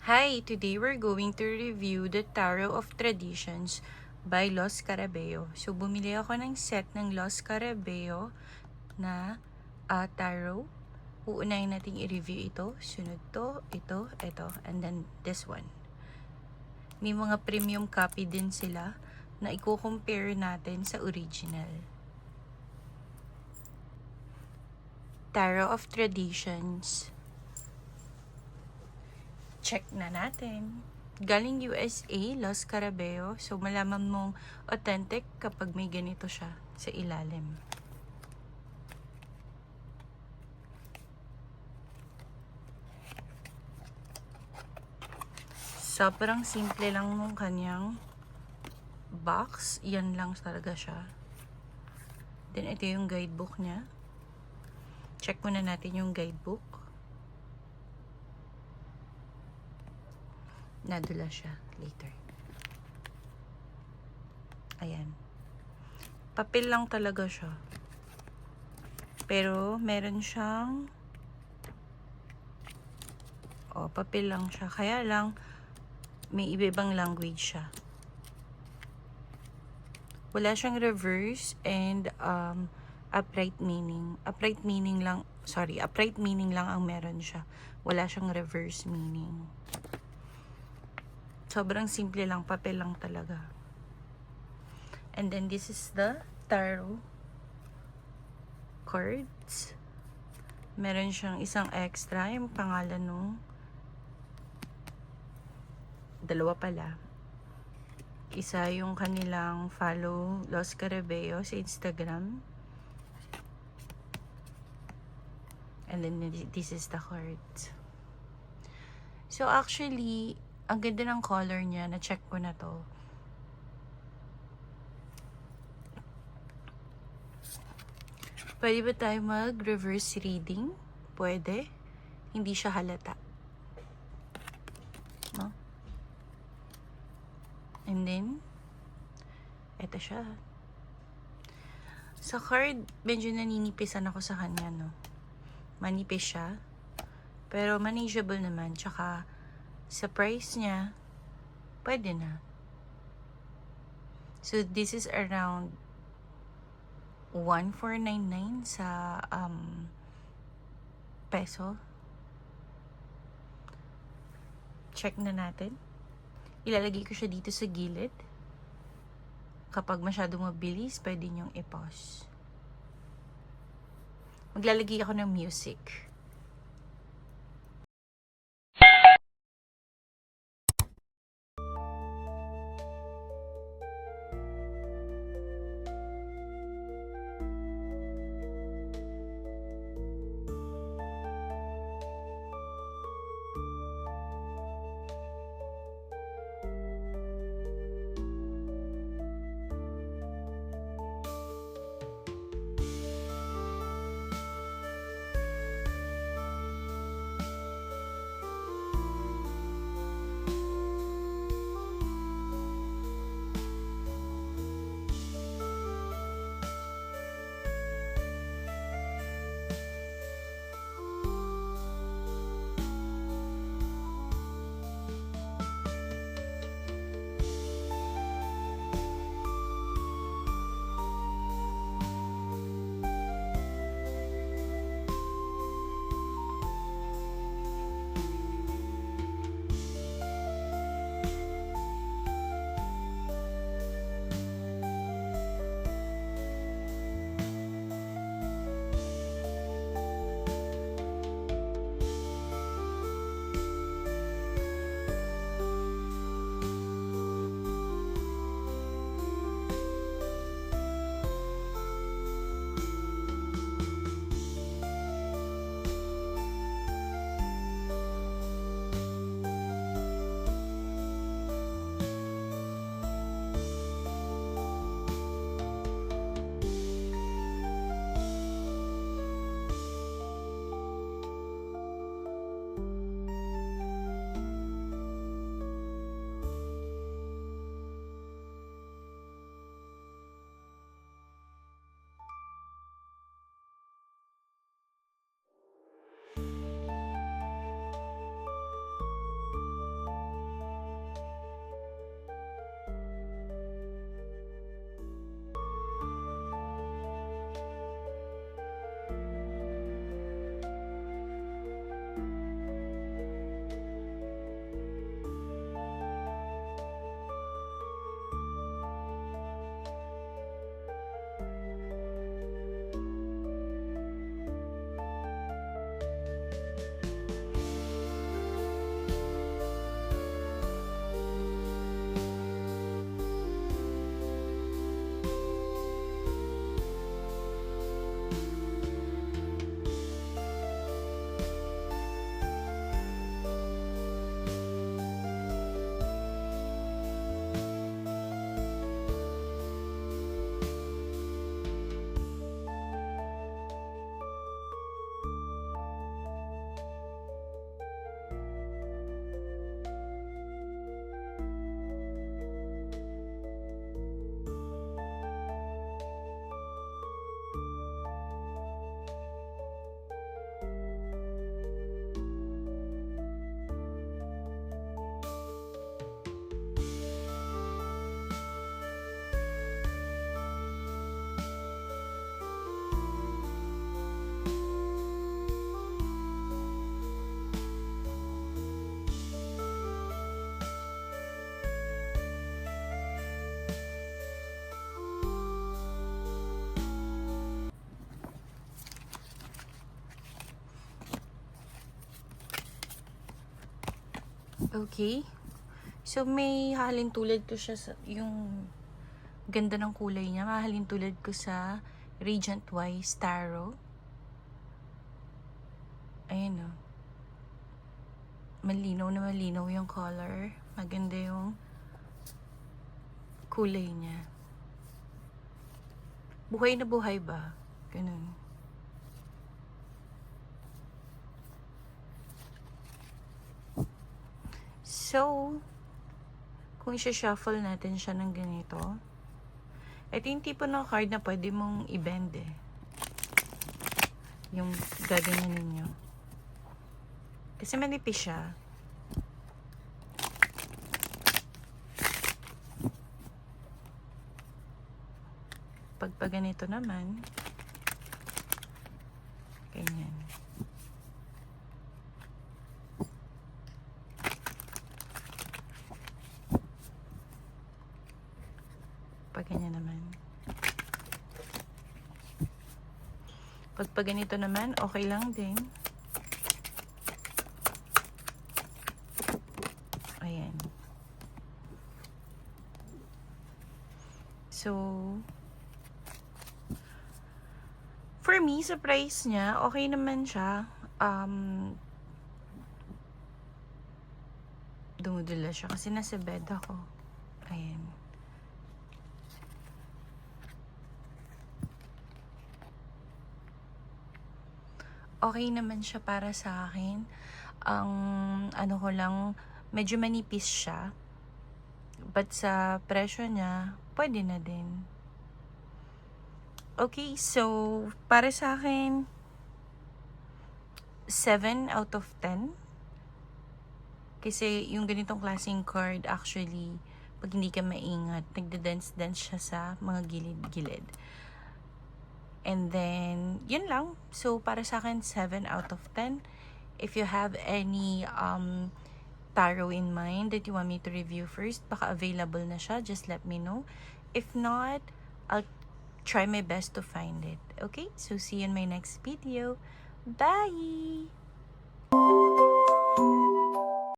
Hi! Today we're going to review the Tarot of Traditions by Los Carabeo. So, bumili ako ng set ng Los Carabeo na tarot. Uunahin natin i-review ito. Sunod to, ito, and then this one. May mga premium copy din sila na i-compare natin sa original. Tarot of Traditions. Check na natin. Galing USA, Los Carabeo. So, malaman mong authentic kapag may ganito siya sa ilalim. Sobrang simple lang nung kanyang box. Yan lang talaga siya. Then, ito yung guidebook niya. Check muna natin yung guidebook. Nadula siya later. Ayan. Papel lang talaga siya. Pero, meron siyang papel lang siya. Kaya lang, may iba-ibang language siya. Wala siyang reverse and upright meaning. Upright meaning lang ang meron siya. Wala siyang reverse meaning. Sobrang simple lang, papel lang talaga. And then this is the tarot cards. Meron siyang isang extra, yung pangalan nung dalawa pala. Isa yung kanilang follow Los Carabeo sa Instagram. And then this is the cards. So actually, ang ganda ng color niya, na-check ko na to. Pwede ba tayo mag-reverse reading? Pwede. Hindi siya halata. No? And then, eto siya. Sa card, medyo naninipisan ako sa kanya, no? Manipis siya. Pero manageable naman. Tsaka, sa price niya, pwede na. So, this is around 1,499 sa peso. Check na natin. Ilalagay ko siya dito sa gilid. Kapag masyadong mabilis, pwede niyong i-pause. Maglalagay ako ng music. Okay. So, may halin tulad ko siya sa, yung ganda ng kulay niya, mahalin tulad ko sa Radiant Wise Tarot. Ayan o. Malinaw na malinaw yung color. Maganda yung kulay niya. Buhay na buhay ba? Ganun. So, kung i-shuffle natin siya ng ganito, ito yung tipo ng card na pwede mong i-bend eh. Yung gaganyan ninyo. Kasi manipis siya. Pag ganito naman, ganyan. Pag ganyan naman. Pag ganito naman, okay lang din. Ayan. So, for me, sa price niya, okay naman siya. Dumudula siya kasi nasa bed ako. Ayan. Okay naman siya para sa akin. Ang ano ko lang, medyo manipis siya. But sa presyo niya, pwede na din. Okay, so para sa akin, 7 out of 10. Kasi yung ganitong klaseng card, actually, pag hindi ka maingat, nagda-dance-dance siya sa mga gilid-gilid. And then, yun lang. So, para sa akin, 7 out of 10. If you have any tarot in mind that you want me to review first, baka available na siya, just let me know. If not, I'll try my best to find it. Okay? So, see you in my next video. Bye!